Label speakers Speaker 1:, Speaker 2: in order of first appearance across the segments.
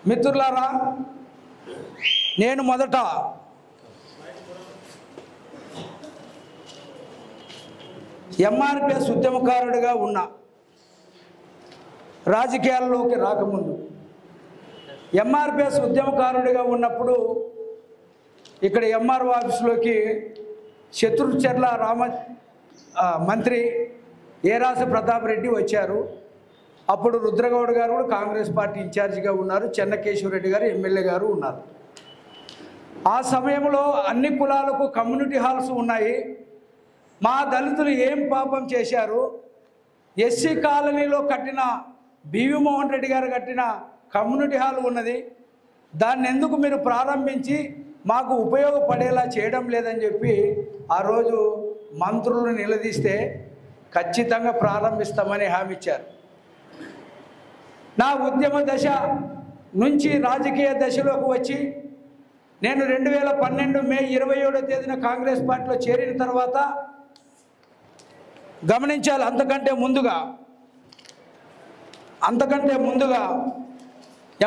Speaker 1: మిత్రులారా, నేను మొదట ఎంఆర్పిఎస్ ఉద్యమకారుడిగా ఉన్నా. రాజకీయాల్లోకి రాకముందు ఎంఆర్పిఎస్ ఉద్యమకారుడిగా ఉన్నప్పుడు ఇక్కడ ఎంఆర్ఓ ఆఫీసులోకి శత్రుచర్ల మంత్రి ఏరాస ప్రతాప్ రెడ్డి వచ్చారు. అప్పుడు రుద్రగౌడ్ గారు కూడా కాంగ్రెస్ పార్టీ ఇన్ఛార్జిగా ఉన్నారు, చెన్నకేశ్వరరెడ్డి గారు ఎమ్మెల్యే గారు ఉన్నారు. ఆ సమయంలో అన్ని కులాలకు కమ్యూనిటీ హాల్స్ ఉన్నాయి. మా దళితులు ఏం పాపం చేశారు? ఎస్సీ కాలనీలో కట్టిన బివి మోహన్ రెడ్డి గారు కట్టిన కమ్యూనిటీ హాల్ ఉన్నది, దాన్ని ఎందుకు మీరు ప్రారంభించి మాకు ఉపయోగపడేలా చేయడం లేదని చెప్పి ఆ రోజు మంత్రులను నిలదీస్తే ఖచ్చితంగా ప్రారంభిస్తామని హామీ ఇచ్చారు. నా ఉద్యమ దశ నుంచి రాజకీయ దశలోకి వచ్చి నేను 2012 మే 27వ తేదీన కాంగ్రెస్ పార్టీలో చేరిన తర్వాత గమనించాలి, అంతకంటే ముందుగా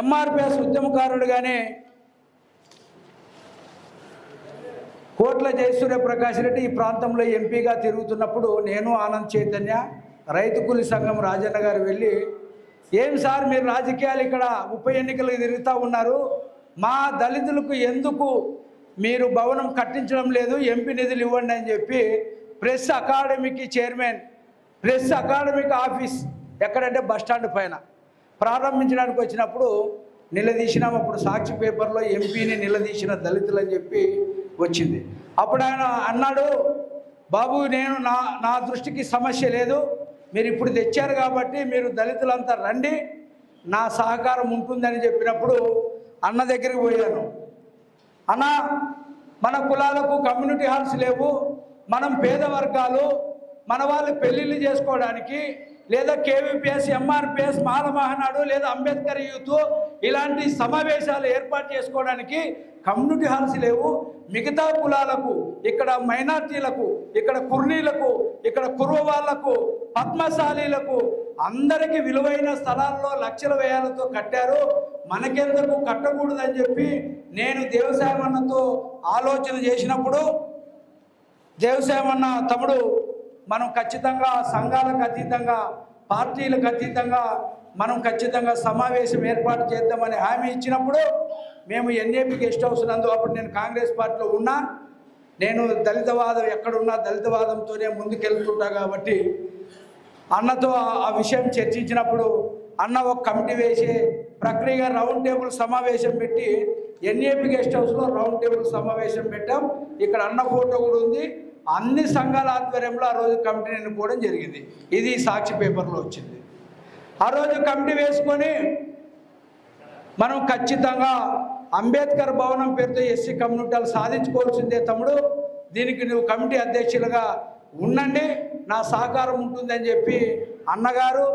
Speaker 1: ఎంఆర్పిఎస్ ఉద్యమకారుడుగానే కోట్ల జయసూర్యప్రకాష్ రెడ్డి ఈ ప్రాంతంలో ఎంపీగా తిరుగుతున్నప్పుడు నేను ఆనంద్ చైతన్య రైతు కూలి సంఘం రాజన్న గారు వెళ్ళి, ఏం సార్ మీరు రాజకీయాలు ఇక్కడ ఉప ఎన్నికలకు తిరుగుతూ ఉన్నారు, మా దళితులకు ఎందుకు మీరు భవనం కట్టించడం లేదు, ఎంపీ నిధులు ఇవ్వండి అని చెప్పి ప్రెస్ అకాడమీకి చైర్మన్, ప్రెస్ అకాడమీకి ఆఫీస్ ఎక్కడంటే బస్టాండ్ పైన ప్రారంభించడానికి వచ్చినప్పుడు నిలదీసినాం. అప్పుడు సాక్షి పేపర్లో ఎంపీని నిలదీసిన దళితులు అని చెప్పి వచ్చింది. అప్పుడు ఆయన అన్నాడు, బాబు నేను నా దృష్టికి సమస్య లేదు, మీరు ఇప్పుడు తెచ్చారు కాబట్టి మీరు దళితులంతా రండి, నా సహకారం ఉంటుందని చెప్పినప్పుడు అన్న దగ్గరికి పోయాను. అన్న, మన కులాలకు కమ్యూనిటీ హాల్స్ లేవు, మనం పేద వర్గాలు, మన వాళ్ళు పెళ్ళిళ్ళు చేసుకోవడానికి లేదా కేవీపీఎస్ ఎంఆర్పిఎస్ మాల మహానాడు లేదా అంబేద్కర్ యూత్ ఇలాంటి సమావేశాలు ఏర్పాటు చేసుకోవడానికి కమ్యూనిటీ హాల్స్ లేవు. మిగతా కులాలకు, ఇక్కడ మైనార్టీలకు, ఇక్కడ కుర్నీలకు, ఇక్కడ కుర్వ వాళ్లకు, పద్మశాలీలకు అందరికీ విలువైన స్థలాల్లో లక్షల వ్యయాలతో కట్టారు, మనకెందుకు కట్టకూడదని చెప్పి నేను దేవసాయమన్నతో ఆలోచన చేసినప్పుడు, దేవసాయమన్న తమ్ముడు మనం ఖచ్చితంగా సంఘాలకు అతీతంగా పార్టీలకు అతీతంగా మనం ఖచ్చితంగా సమావేశం ఏర్పాటు చేద్దామని హామీ ఇచ్చినప్పుడు మేము ఎన్ఏపీ గెస్ట్ హౌస్ నందు, అప్పుడు నేను కాంగ్రెస్ పార్టీలో ఉన్నా, నేను దళితవాదం ఎక్కడున్నా దళితవాదంతోనే ముందుకెళ్తుంటా కాబట్టి అన్నతో ఆ విషయం చర్చించినప్పుడు అన్న ఒక కమిటీ వేసి ప్రక్రియగా రౌండ్ టేబుల్ సమావేశం పెట్టి ఎన్ఏపీ గెస్ట్ హౌస్లో రౌండ్ టేబుల్ సమావేశం పెట్టాం. ఇక్కడ అన్న ఫోటో కూడా ఉంది. అన్ని సంఘాల ఆధ్వర్యంలో ఆ రోజు కమిటీని ఎన్నుకోవడం జరిగింది. ఇది సాక్షి పేపర్లో వచ్చింది. ఆ రోజు కమిటీ వేసుకొని మనం ఖచ్చితంగా అంబేద్కర్ భవనం పేరుతో ఎస్సీ కమ్యూనిటీలు సాధించుకోవాల్సిందే తమ్ముడు, దీనికి నువ్వు కమిటీ అధ్యక్షులుగా ఉండండి, నా సహకారం ఉంటుందని చెప్పి అన్నగారు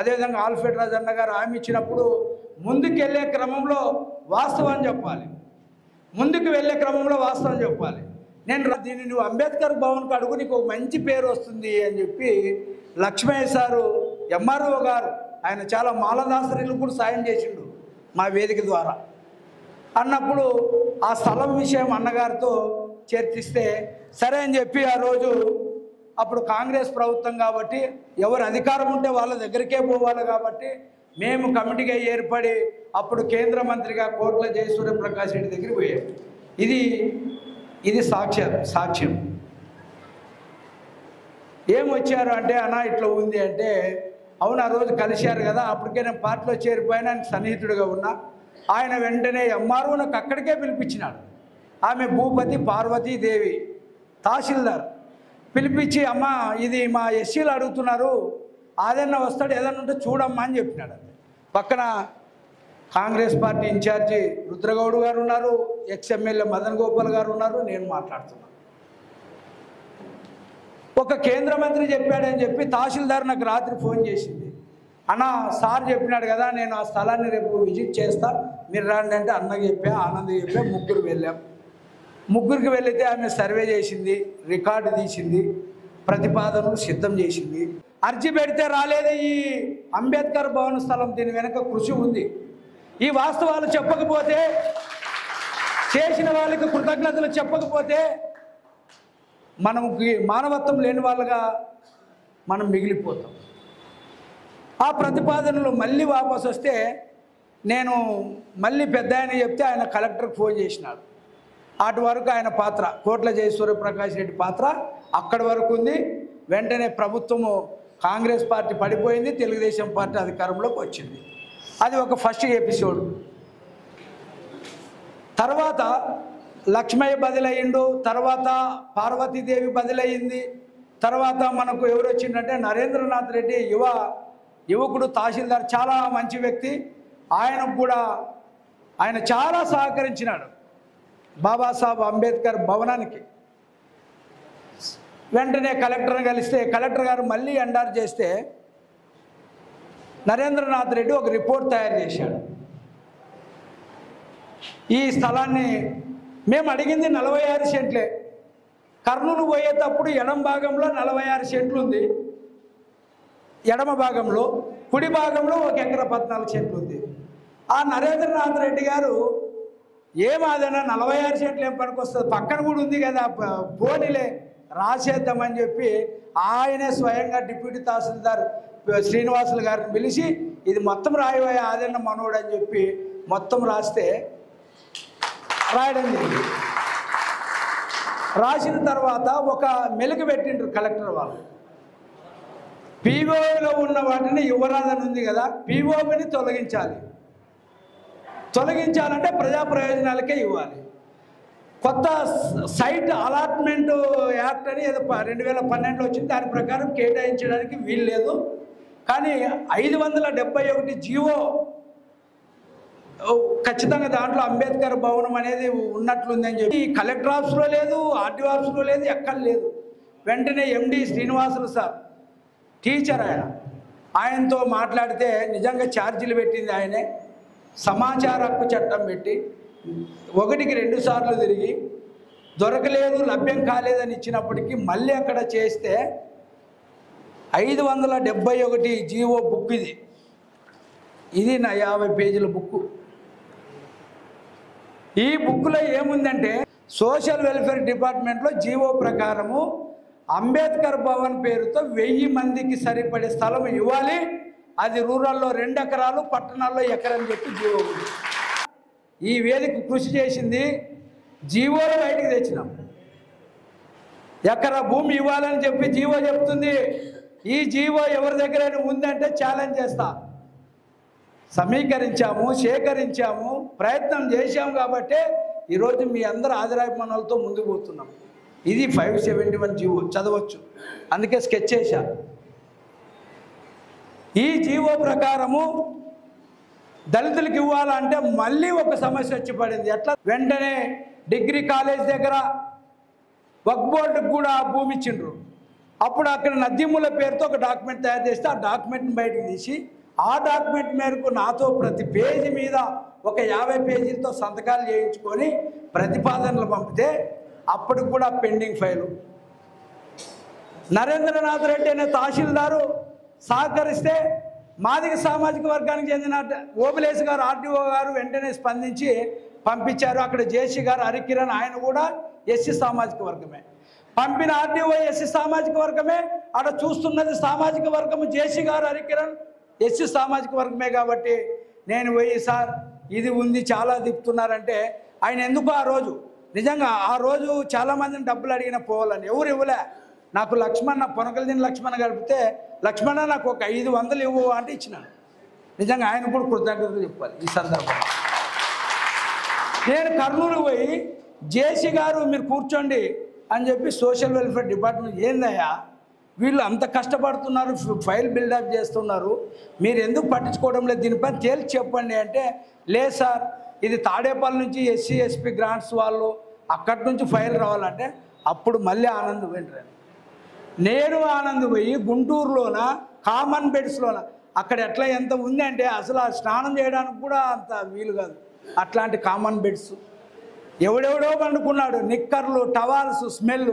Speaker 1: అదేవిధంగా ఆల్ఫ్రెడ్ రాజ్ అన్నగారు హామీ ఇచ్చినప్పుడు ముందుకు వెళ్ళే క్రమంలో వాస్తవం చెప్పాలి, నేను దీన్ని నువ్వు అంబేద్కర్ భవన్కి అడుగు, నీకు ఒక మంచి పేరు వస్తుంది అని చెప్పి లక్ష్మయ్య సారు ఎంఆర్ఓ గారు, ఆయన చాలా మాలదాసరిలు కూడా సాయం చేసిండు మా వేదిక ద్వారా అన్నప్పుడు ఆ స్థలం విషయం అన్నగారితో చర్చిస్తే సరే అని చెప్పి ఆ రోజు అప్పుడు కాంగ్రెస్ ప్రభుత్వం కాబట్టి ఎవరు అధికారం ఉంటే వాళ్ళ దగ్గరికే పోవాలి కాబట్టి మేము కమిటీగా ఏర్పడి అప్పుడు కేంద్ర మంత్రిగా కోట్ల జయసూర్యప్రకాష్ రెడ్డి దగ్గరికి పోయాం. ఇది సాక్ష్యం. ఏమొచ్చారు అంటే, అన్న ఇట్లా ఉంది అంటే, అవును ఆ రోజు కలిశారు కదా, అప్పటికే నేను పార్టీలో చేరిపోయినా ఆయన సన్నిహితుడిగా ఉన్నా. ఆయన వెంటనే ఎంఆర్ఓ నాకు అక్కడికే పిలిపించినాడు. ఆమె భూపతి పార్వతీదేవి తహసీల్దార్ పిలిపించి, అమ్మ ఇది మా ఎస్సీలు అడుగుతున్నారు, ఆదన్న వస్తాడు, ఏదన్నా ఉంటే చూడమ్మా అని చెప్పినాడు. పక్కన కాంగ్రెస్ పార్టీ ఇన్ఛార్జి రుద్రగౌడ్ గారు ఉన్నారు, ఎక్స్ఎమ్మెల్యే మదన్ గోపాల్ గారు ఉన్నారు, నేను మాట్లాడుతున్నాను. ఒక కేంద్ర మంత్రి చెప్పాడని చెప్పి తహసీల్దార్ నాకు రాత్రి ఫోన్ చేసింది, అన్న సార్ చెప్పినాడు కదా, నేను ఆ స్థలాన్ని రేపు విజిట్ చేస్తా, మీరు రండి అంటే అన్నకి చెప్పా, ఆనంద్ చెప్పా, ముగ్గురు వెళ్ళాం. ముగ్గురికి వెళితే ఆమె సర్వే చేసింది, రికార్డు తీసింది, ప్రతిపాదనలు సిద్ధం చేసింది. అర్జీ పెడితే రాలేదు ఈ అంబేద్కర్ భవన స్థలం, దీని వెనక కృషి ఉంది. ఈ వాస్తవాలు చెప్పకపోతే, చేసిన వాళ్ళకి కృతజ్ఞతలు చెప్పకపోతే మనకి మానవత్వం లేని వాళ్ళగా మనం మిగిలిపోతాం. ఆ ప్రతిపాదనలు మళ్ళీ వాపసు వస్తే నేను మళ్ళీ పెద్ద ఆయన చెప్తే ఆయన కలెక్టర్కి ఫోన్ చేసినాడు. అటు వరకు ఆయన పాత్ర, కోట్ల జయసూర్యప్రకాష్ రెడ్డి పాత్ర అక్కడి వరకు ఉంది. వెంటనే ప్రభుత్వము కాంగ్రెస్ పార్టీ పడిపోయింది, తెలుగుదేశం పార్టీ అధికారంలోకి వచ్చింది. అది ఒక ఫస్ట్ ఎపిసోడ్. తర్వాత లక్ష్మయ్య బదిలయ్యిండు, తర్వాత పార్వతీదేవి బదిలయ్యింది. తర్వాత మనకు ఎవరు వచ్చిందంటే నరేంద్రనాథ్ రెడ్డి యువకుడు, తహసీల్దార్, చాలా మంచి వ్యక్తి. ఆయనకు కూడా ఆయన చాలా సహకరించినాడు బాబాసాహెబ్ అంబేద్కర్ భవనానికి. వెంటనే కలెక్టర్ని కలిస్తే కలెక్టర్ గారు మళ్ళీ ఎండార్ చేస్తే నరేంద్రనాథ్ రెడ్డి ఒక రిపోర్ట్ తయారు చేశాడు. ఈ స్థలాన్ని మేము అడిగింది 46 సెంట్లే. కర్నూలు పోయేటప్పుడు ఎడమ భాగంలో 46 సెంట్లు ఉంది, ఎడమ భాగంలో. కుడి భాగంలో 1 ఎకరా 14 సెంట్లు ఉంది. ఆ నరేంద్రనాథ్ రెడ్డి గారు ఏమాదైనా 46 సెంట్లు ఏం పనికొస్తుంది, పక్కన కూడా ఉంది కదా, పోనీలే రాసేద్దామని చెప్పి ఆయనే స్వయంగా డిప్యూటీ తహసీల్దార్ శ్రీనివాసులు గారిని పిలిచి ఇది మొత్తం రాయబోయే ఆదరణ మనోడు అని చెప్పి మొత్తం రాస్తే రాయడం జరిగింది. రాసిన తర్వాత ఒక మెలుగు పెట్టిండ్రు కలెక్టర్ వాళ్ళు. పీఓలో ఉన్న వాటిని యువరాదని ఉంది కదా, పీఓని తొలగించాలంటే ప్రజా ప్రయోజనాలకే ఇవ్వాలి. కొత్త సైట్ అలాట్మెంట్ యాక్ట్ అని ఏదో 2012లో వచ్చింది, దాని ప్రకారం కేటాయించడానికి వీలు లేదు. కానీ 571 జీవో ఖచ్చితంగా దాంట్లో అంబేద్కర్ భవనం అనేది ఉన్నట్లుందని చెప్పి కలెక్టర్ ఆఫీస్లో లేదు, ఆర్డీఓ ఆఫీస్లో లేదు, ఎక్కడ లేదు. వెంటనే ఎండి శ్రీనివాసులు సార్ టీచర్, ఆయనతో మాట్లాడితే నిజంగా ఛార్జీలు పెట్టింది ఆయనే. సమాచార హక్కు చట్టం పెట్టి 1కి 2 సార్లు తిరిగి దొరకలేదు, లభ్యం కాలేదని ఇచ్చినప్పటికీ మళ్ళీ అక్కడ చేస్తే 571 జీవో బుక్ ఇది నా 50 పేజీల బుక్కు. ఈ బుక్లో ఏముందంటే సోషల్ వెల్ఫేర్ డిపార్ట్మెంట్లో జీవో ప్రకారము అంబేద్కర్ భవన్ పేరుతో 1000 మందికి సరిపడే స్థలం ఇవ్వాలి. అది రూరల్లో 2 ఎకరాలు, పట్టణాల్లో ఎకరని చెప్పి జీవో ఉంది. ఈ వేదిక కృషి చేసింది, జీవోలో బయటికి తెచ్చినాం. ఎకరా భూమి ఇవ్వాలని చెప్పి జీవో చెప్తుంది. ఈ జీవో ఎవరి దగ్గరైనా ఉందంటే ఛాలెంజ్ చేస్తా. సమీకరించాము, సేకరించాము, ప్రయత్నం చేశాము కాబట్టి ఈరోజు మీ అందరు ఆదరాభిమానాలతో ముందుకు పోతున్నాం. ఇది 571 జీవో, చదవచ్చు, అందుకే స్కెచ్ చేశా. ఈ జీవో ప్రకారము దళితులకు ఇవ్వాలంటే మళ్ళీ ఒక సమస్య వచ్చి పడింది. ఎట్లా? వెంటనే డిగ్రీ కాలేజ్ దగ్గర వక్ఫ్ బోర్డుకు కూడా భూమి ఇచ్చిండ్రు. అప్పుడు అక్కడ నదీముల పేరుతో ఒక డాక్యుమెంట్ తయారు చేస్తే ఆ డాక్యుమెంట్ని బయటకు తీసి ఆ డాక్యుమెంట్ మేరకు నాతో ప్రతి పేజీ మీద ఒక 50 పేజీలతో సంతకాలు చేయించుకొని ప్రతిపాదనలు పంపితే అప్పటికి కూడా పెండింగ్ ఫైలు. నరేంద్రనాథ్ రెడ్డి అనే తహసీల్దారు సహకరిస్తే మాదిగ సామాజిక వర్గానికి చెందిన ఓబులేసు గారు, ఆర్డీఓ గారు వెంటనే స్పందించి పంపించారు. అక్కడ జేసీ గారు, హరికిరణ్, ఆయన కూడా ఎస్సీ సామాజిక వర్గమే. పంపిన ఆర్డీఓ ఎస్సీ సామాజిక వర్గమే, అక్కడ చూస్తున్నది సామాజిక వర్గము. జేసీ గారు, హరికిరణ్ ఎస్సీ సామాజిక వర్గమే. కాబట్టి నేను పోయి సార్ ఇది ఉంది చాలా దిప్పుతున్నారంటే ఆయన ఎందుకు ఆ రోజు నిజంగా ఆ రోజు చాలామందిని డబ్బులు అడిగిన పోవాలని ఎవరు ఇవ్వలే. నాకు లక్ష్మణ పొనకలదిని లక్ష్మణ గడిపితే లక్ష్మణ నాకు ఒక 500 ఇవ్వు అంటే ఇచ్చినాను. నిజంగా ఆయన కూడా కృతజ్ఞతలు చెప్పాలి ఈ సందర్భంగా. నేను కర్నూలు పోయి జేసీ గారు మీరు కూర్చోండి అని చెప్పి సోషల్ వెల్ఫేర్ డిపార్ట్మెంట్ ఏందయ్యా వీళ్ళు అంత కష్టపడుతున్నారు, ఫైల్ బిల్డప్ చేస్తున్నారు, మీరు ఎందుకు పట్టించుకోవడం లేదు, దీనిపై తేల్చి చెప్పండి అంటే లేదు సార్ ఇది తాడేపల్లి నుంచి ఎస్సీ ఎస్పీ గ్రాంట్స్ వాళ్ళు అక్కడి నుంచి ఫైల్ రావాలంటే అప్పుడు మళ్ళీ ఆనంద్ వెంటనే నేను ఆనంద్ పోయి గుంటూరులోన కామన్ బెడ్స్లోన అక్కడ ఎట్లా ఎంత ఉంది అంటే అసలు ఆ స్నానం చేయడానికి కూడా అంత వీలు కాదు. అట్లాంటి కామన్ బెడ్స్ ఎవడెవడో పండుకున్నాడు, నిక్కర్లు, టవాల్స్, స్మెల్.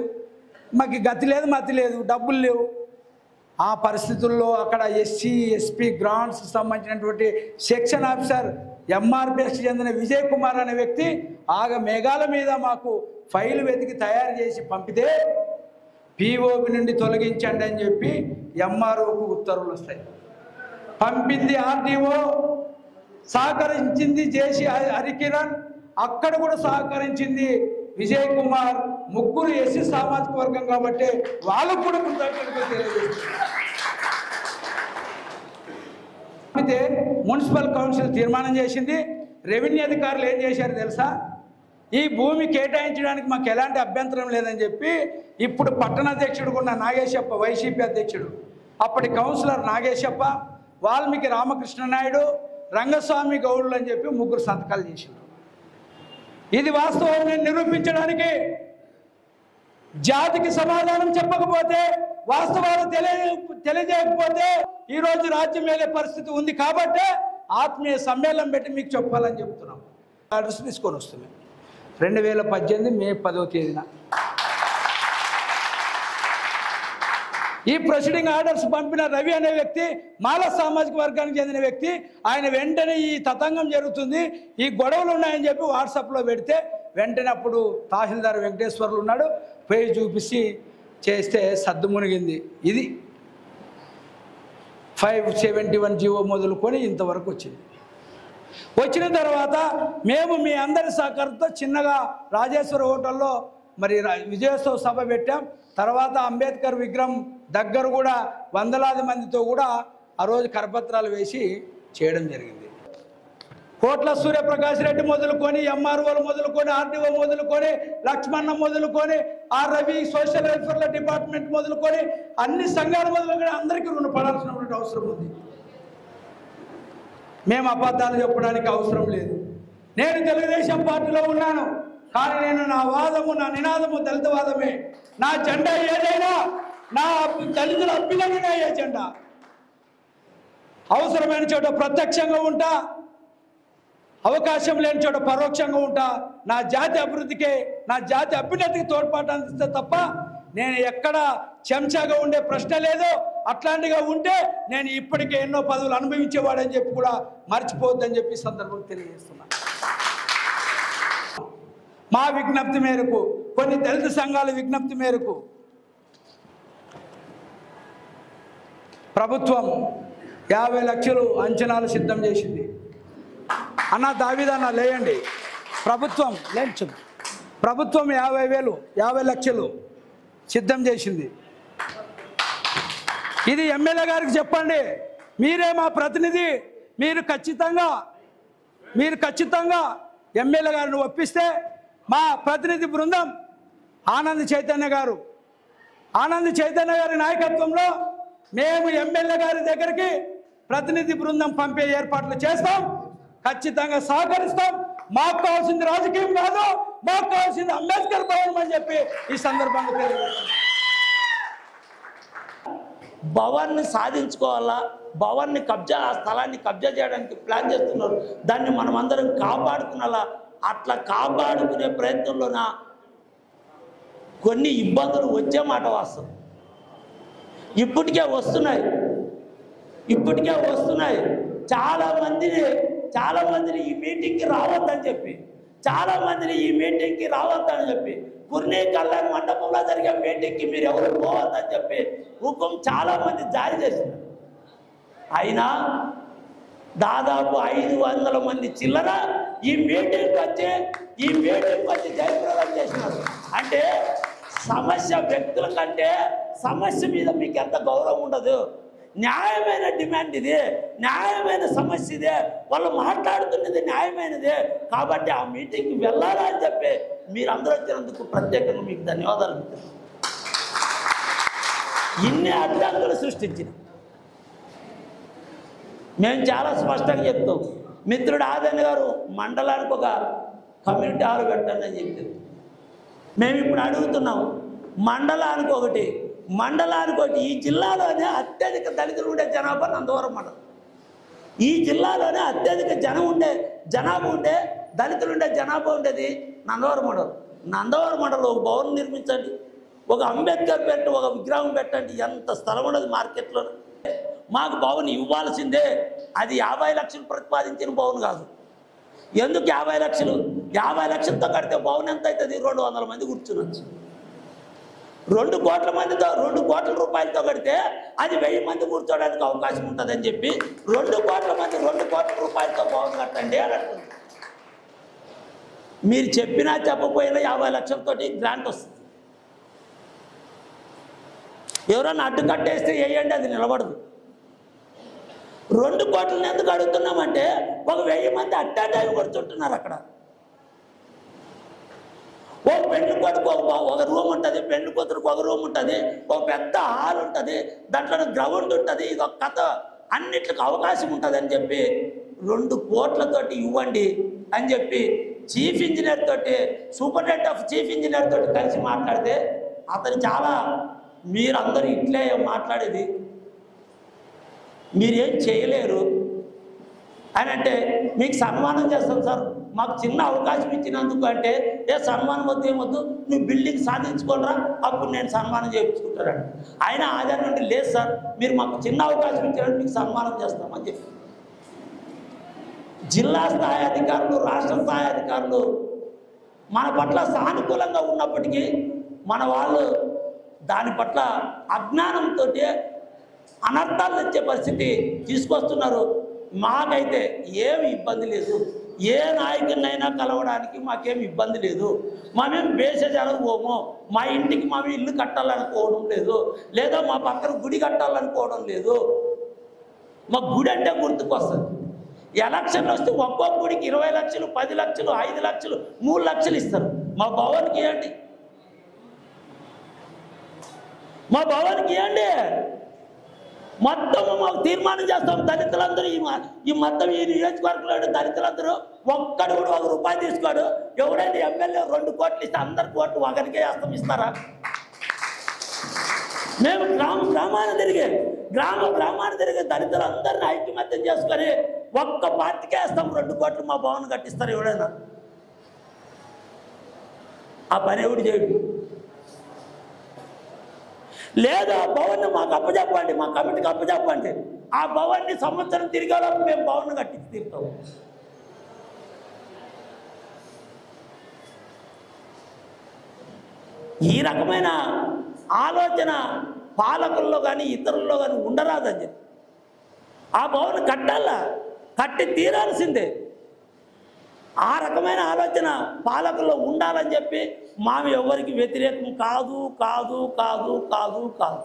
Speaker 1: మాకు గతి లేదు, మతి లేదు, డబ్బులు లేవు. ఆ పరిస్థితుల్లో అక్కడ ఎస్సీ ఎస్పీ గ్రాంట్స్కి సంబంధించినటువంటి సెక్షన్ ఆఫీసర్ ఎంఆర్పిఎస్కి చెందిన విజయ్ కుమార్ అనే వ్యక్తి మేఘాల మీద మాకు ఫైల్ వెతికి తయారు చేసి పంపితే పిఓబి నుండి తొలగించండి అని చెప్పి ఎంఆర్ఓకు ఉత్తర్వులు వస్తాయి. పంపింది ఆర్డీఓ, సహకరించింది జేసీ హరికిరణ్, అక్కడ కూడా సహకరించింది విజయ్ కుమార్. ముగ్గురు ఎస్సీ సామాజిక వర్గం కాబట్టి వాళ్ళకు కూడా కృతజ్ఞతలు తెలియజేస్తున్నారు. అయితే మున్సిపల్ కౌన్సిల్ తీర్మానం చేసింది. రెవెన్యూ అధికారులు ఏం చేశారు తెలుసా? ఈ భూమి కేటాయించడానికి మాకు ఎలాంటి అభ్యంతరం లేదని చెప్పి ఇప్పుడు పట్టణాధ్యక్షుడు ఉన్న నాగేశప్ప, వైసీపీ అధ్యక్షుడు, అప్పటి కౌన్సిలర్ నాగేశప్ప, వాల్మీకి రామకృష్ణ నాయుడు, రంగస్వామి గౌడులు అని చెప్పి ముగ్గురు సంతకాలు చేశారు. ఇది వాస్తవం నిరూపించడానికి జాతికి సమాధానం చెప్పకపోతే, వాస్తవాలు తెలియజేయకపోతే ఈరోజు రాజ్యం వెళ్ళే పరిస్థితి ఉంది. కాబట్టి ఆత్మీయ సమ్మేళనం పెట్టి మీకు చెప్పాలని చెప్తున్నాం. ఆర్డర్స్ తీసుకొని వస్తున్నాయి. 2018 మే 10వ తేదీన ఈ ప్రొసీడింగ్ ఆర్డర్స్ పంపిన రవి అనే వ్యక్తి మాల సామాజిక వర్గానికి చెందిన వ్యక్తి. ఆయన వెంటనే ఈ తతంగం జరుగుతుంది, ఈ గొడవలు ఉన్నాయని చెప్పి వాట్సాప్లో పెడితే వెంటనే అప్పుడు తహసీల్దార్ వెంకటేశ్వర్లు ఉన్నాడు, పేజ్ చూపించి చేస్తే సద్దు మునిగింది. ఇది 571 జీవో మొదలుకొని ఇంతవరకు వచ్చింది. వచ్చిన తర్వాత మేము మీ అందరి సహకారంతో చిన్నగా రాజేశ్వర హోటల్లో మరి విజయోత్సవ సభ పెట్టాం. తర్వాత అంబేద్కర్ విగ్రహం దగ్గర కూడా వందలాది మందితో కూడా ఆ రోజు కరపత్రాలు వేసి చేయడం జరిగింది. కోట్ల సూర్యప్రకాష్ రెడ్డి మొదలుకొని, ఎంఆర్ఓలు మొదలుకొని, ఆర్డీఓ మొదలుకొని, లక్ష్మణ మొదలుకొని, రవి సోషల్ వెల్ఫేర్ డిపార్ట్మెంట్ మొదలుకొని అన్ని సంఘాలు మొదలుకొని అందరికీ రుణపడాల్సినటువంటి అవసరం ఉంది. మేము అబద్ధాలు చెప్పడానికి అవసరం లేదు. నేను తెలుగుదేశం పార్టీలో ఉన్నాను, కానీ నేను నా వాదము, నా నినాదము దళితవాదమే. నా జెండా ఏదైనా నా దళితుల అభ్యుదయమే ఎజెండా. అవసరమైన చోట ప్రత్యక్షంగా ఉంటా, అవకాశం లేని చోట పరోక్షంగా ఉంటా. నా జాతి అభివృద్ధికే, నా జాతి అభ్యున్నతికి తోడ్పాటు అందిస్తే తప్ప నేను ఎక్కడ చెంచాగా ఉండే ప్రశ్న లేదు. అట్లాంటిగా ఉంటే నేను ఇప్పటికే ఎన్నో పదవులు అనుభవించేవాడని చెప్పి కూడా మర్చిపోవద్దని చెప్పి సందర్భంగా తెలియజేస్తున్నా. మా విజ్ఞప్తి మేరకు, కొన్ని దళిత సంఘాల విజ్ఞప్తి మేరకు ప్రభుత్వం 50 లక్షలు అంచనాలు సిద్ధం చేసింది. అన్న దావిదన్న లేయండి. ప్రభుత్వం 50 లక్షలు సిద్ధం చేసింది. ఇది ఎమ్మెల్యే గారికి చెప్పండి. మీరే మా ప్రతినిధి. మీరు ఖచ్చితంగా ఎమ్మెల్యే గారిని ఒప్పిస్తే మా ప్రతినిధి బృందం ఆనంద్ చైతన్య గారి నాయకత్వంలో మేము ఎమ్మెల్యే గారి దగ్గరికి ప్రతినిధి బృందం పంపే ఏర్పాట్లు చేస్తాం. ఖచ్చితంగా సహకరిస్తాం. మాకు కావాల్సింది రాజకీయం కాదు, మాకు కావాల్సింది అంబేద్కర్ భవనం అని చెప్పి ఈ సందర్భంగా తెలియజేస్తాం.
Speaker 2: భవన్ని సాధించుకోవాలా, భవన్ని కబ్జా, ఆ స్థలాన్ని కబ్జా చేయడానికి ప్లాన్ చేస్తున్నారు. దాన్ని మనం అందరం కాపాడుకునేలా, అట్లా కాపాడుకునే ప్రయత్నంలోన కొన్ని ఇబ్బందులు వచ్చే మాట వాస్తవం. ఇప్పటికే వస్తున్నాయి. చాలా మందిని ఈ మీటింగ్కి రావద్దని చెప్పి కుర్నీ కళ్యాణ మండపంలో జరిగే మీటింగ్కి మీరు ఎవరు పోవద్దని చెప్పి హుకుం చాలా మంది జారీ చేసినారు. అయినా దాదాపు 500 మంది చిల్లర ఈ మీటింగ్కి వచ్చి జయప్రదం చేసినారు. అంటే సమస్య వ్యక్తుల కంటే సమస్య మీద మీకు ఎంత గౌరవం ఉండదు. న్యాయమైన డిమాండ్ ఇది, న్యాయమైన సమస్య ఇదే, వాళ్ళు మాట్లాడుతున్నది న్యాయమైనదే. కాబట్టి ఆ మీటింగ్కి వెళ్ళాలా అని చెప్పి మీరు అందరూ వచ్చినందుకు ప్రత్యేకంగా మీకు ధన్యవాదాలు. ఇన్ని అడ్డంకులు సృష్టించిన మేము చాలా స్పష్టంగా చెప్తాం. మిత్రుడు ఆదన్న గారు మండలానికి ఒక కమ్యూనిటీ హాల్ పెట్టండి అని చెప్పారు. మేము ఇప్పుడు అడుగుతున్నాం, మండలానికి ఒకటి. ఈ జిల్లాలోనే అత్యధిక దళితులు ఉండే జనాభా నందవరం మండలం. ఈ జిల్లాలోనే అత్యధిక జనాభా ఉండే దళితులు ఉండే జనాభా ఉండేది నందవరం మండలం. ఒక భవనం నిర్మించండి, ఒక అంబేద్కర్ పెట్టండి, ఒక విగ్రహం పెట్టండి. ఎంత స్థలం ఉండదు మార్కెట్లో. మాకు భవన్ ఇవ్వాల్సిందే. అది 50 లక్షలు ప్రతిపాదించిన భవన్ కాదు, ఎందుకు 50 లక్షలు? 50 లక్షలతో కడితే భవనం ఎంత అవుతుంది? 200 మంది కూర్చునొచ్చు. 2 కోట్ల మందితో 2 కోట్ల రూపాయలతో కడితే అది 1000 మంది కూర్చోడానికి అవకాశం ఉంటుందని చెప్పి 2 కోట్ల మంది 2 కోట్ల రూపాయలతో భవనం కట్టండి అని అంటుంది. మీరు చెప్పినా చెప్పకపోయినా 50 లక్షలతోటి గ్రాంట్ వస్తుంది. ఎవరన్నా అడ్డు కట్టేస్తే వేయండి, అది నిలబడదు. 2 కోట్లను ఎందుకు అడుగుతున్నామంటే ఒక 1000 మంది అట్టాటాయి కూర్చుంటున్నారు అక్కడ. ఓ పెళ్లి కొడుకు ఒక రూమ్ ఉంటుంది, పెళ్లి కూతురుకు ఒక రూమ్ ఉంటుంది, ఒక పెద్ద హాల్ ఉంటుంది, దాంట్లో గ్రౌండ్ ఉంటుంది, ఇది ఒక కథ, అన్నిటికి అవకాశం ఉంటుంది అని చెప్పి 2 కోట్లతోటి ఇవ్వండి అని చెప్పి చీఫ్ ఇంజనీర్ తోటి, సూపరింటెండెంట్ ఆఫ్ చీఫ్ ఇంజనీర్ తోటి కలిసి మాట్లాడితే అతను చాలా, మీరందరూ ఇట్లే మాట్లాడేది, మీరేం చేయలేరు అని అంటే మీకు సన్మానం చేస్తాం సార్, మాకు చిన్న అవకాశం ఇచ్చినందుకు అంటే, ఏ సన్మానం వద్దు ఏమొద్దు, నువ్వు బిల్డింగ్ సాధించుకోనరా అప్పుడు నేను సన్మానం చేయించుకుంటానండి. ఆయన ఆధార్ నుండి లేదు సార్, మీరు మాకు చిన్న అవకాశం ఇచ్చినట్టు మీకు సన్మానం చేస్తామని చెప్పి జిల్లా స్థాయి అధికారులు, రాష్ట్ర స్థాయి అధికారులు మన పట్ల సానుకూలంగా ఉన్నప్పటికీ మన వాళ్ళు దాని పట్ల అజ్ఞానంతో అనర్థాలు తెచ్చే పరిస్థితి తీసుకొస్తున్నారు. మాకైతే ఏమి ఇబ్బంది లేదు, ఏ నాయకుడినైనా కలవడానికి మాకేమి ఇబ్బంది లేదు. మేమేం బేసజాలకు పోము, మా ఇంటికి మేము ఇల్లు కట్టాలనుకోవడం లేదు, లేదా మా పక్కన గుడి కట్టాలనుకోవడం లేదు. మా గుడి అంటే గుర్తుకొస్తుంది. ఎలక్షన్లు వస్తే ఒక్కొక్క గుడికి 20 లక్షలు, 10 లక్షలు, 5 లక్షలు, 3 లక్షలు ఇస్తారు. మా భవన్కి ఇవ్వండి, మా భవన్కి ఇవ్వండి, మొత్తం మాకు తీర్మానం చేస్తాం. దళితులందరూ ఈ మొత్తం ఈ నియోజకవర్గంలో దళితులందరూ ఒక్కడు కూడా 1 రూపాయి తీసుకోడు. ఎవడైనా ఎమ్మెల్యే 2 కోట్లు ఇస్తే అందరి కోట్లు ఒకరికే వేస్తాం, ఇస్తారా? మేము గ్రామాన్ని తిరిగి దళితులందరినీ ఐక్యమత్యం చేసుకొని ఒక్క పార్టీకే వేస్తాం, 2 కోట్లు మా భవన్ కట్టిస్తారు ఎవడైనా? ఆ పని ఎవడు చేయడు. లేదా భవన్ని మాకు అప్పచెప్పండి, మా కమిటీకి అప్పచెప్పండి, ఆ భవన్ని సంవత్సరం తిరిగేలోపు మేము భవన్ కట్టించి తీరుతాం. ఈ రకమైన ఆలోచన పాలకుల్లో కానీ ఇతరుల్లో కానీ ఉండరాదని చెప్పి ఆ భవన్ కట్టాలా, కట్టి తీరాల్సిందే. ఆ రకమైన ఆలోచన పాలకుల్లో ఉండాలని చెప్పి మావి ఎవరికి వ్యతిరేకం కాదు కాదు కాదు కాదు కాదు.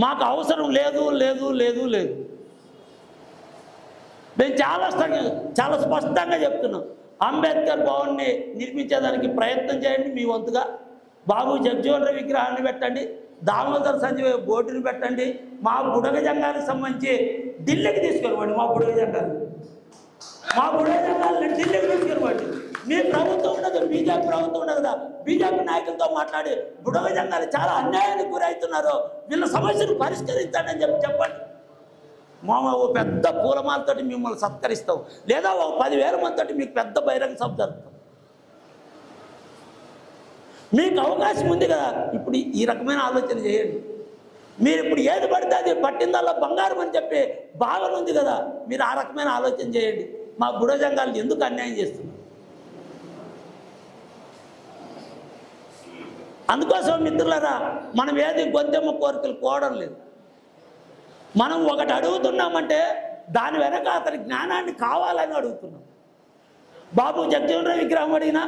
Speaker 2: మాకు అవసరం లేదు లేదు లేదు లేదు. మేము చాలా స్పష్టంగా చెప్తున్నాం, అంబేద్కర్ భవన్ని నిర్మించేదానికి ప్రయత్నం చేయండి మీ వంతుగా. బాబు జగజ్జీవన్ రావు విగ్రహాన్ని పెట్టండి, దామోదర్ సంజయ్ బోర్డుని పెట్టండి. మా బుడగ జంగానికి సంబంధించి ఢిల్లీకి తీసుకెళ్ళండి. మా బుడగ జంగాన్ని ఢిల్లీకి తీసుకెళ్ళండి. మీ ప్రభుత్వం ఉండదు, బీజేపీ ప్రభుత్వం ఉండదు కదా, బీజేపీ నాయకులతో మాట్లాడి బుడగ జంగాలు చాలా అన్యాయానికి గురవుతున్నారు, వీళ్ళ సమస్యను పరిష్కరించండి అని చెప్పండి. ఓ పెద్ద పూలమాలతో మిమ్మల్ని సత్కరిస్తాం, లేదా ఒక 10,000 మందితో మీకు పెద్ద బహిరంగ సభ జరుపుతాం. మీకు అవకాశం ఉంది కదా, ఇప్పుడు ఈ రకమైన ఆలోచన చేయండి. మీరు ఇప్పుడు ఏది పడితే అది పట్టిందల్లా బంగారం అని చెప్పి భావన ఉంది కదా, మీరు ఆ రకమైన ఆలోచన చేయండి. మా బుడజంగాలను ఎందుకు అన్యాయం చేస్తున్నారు? అందుకోసం మిత్రులారా, మనం ఏది గొంతెమ్మ కోరికలు కోవడం లేదు. మనం ఒకటి అడుగుతున్నామంటే దాని వెనక అతని జ్ఞానాన్ని కావాలని అడుగుతున్నాం. బాబు జగజ్జీవన్ రావు విగ్రహం అడిగినా,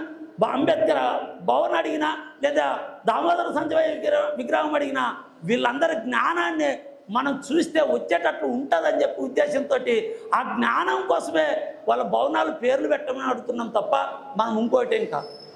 Speaker 2: అంబేద్కర్ భవన్ అడిగినా, లేదా దామోదర సంజయ్ విగ్రహం అడిగినా, వీళ్ళందరి జ్ఞానాన్ని మనం చూస్తే వచ్చేటట్లు ఉంటుందని చెప్పి ఉద్దేశంతో ఆ జ్ఞానం కోసమే వాళ్ళ భవనాలు పేర్లు పెట్టమని అడుగుతున్నాం తప్ప మనం ఇంకోటి ఇంకా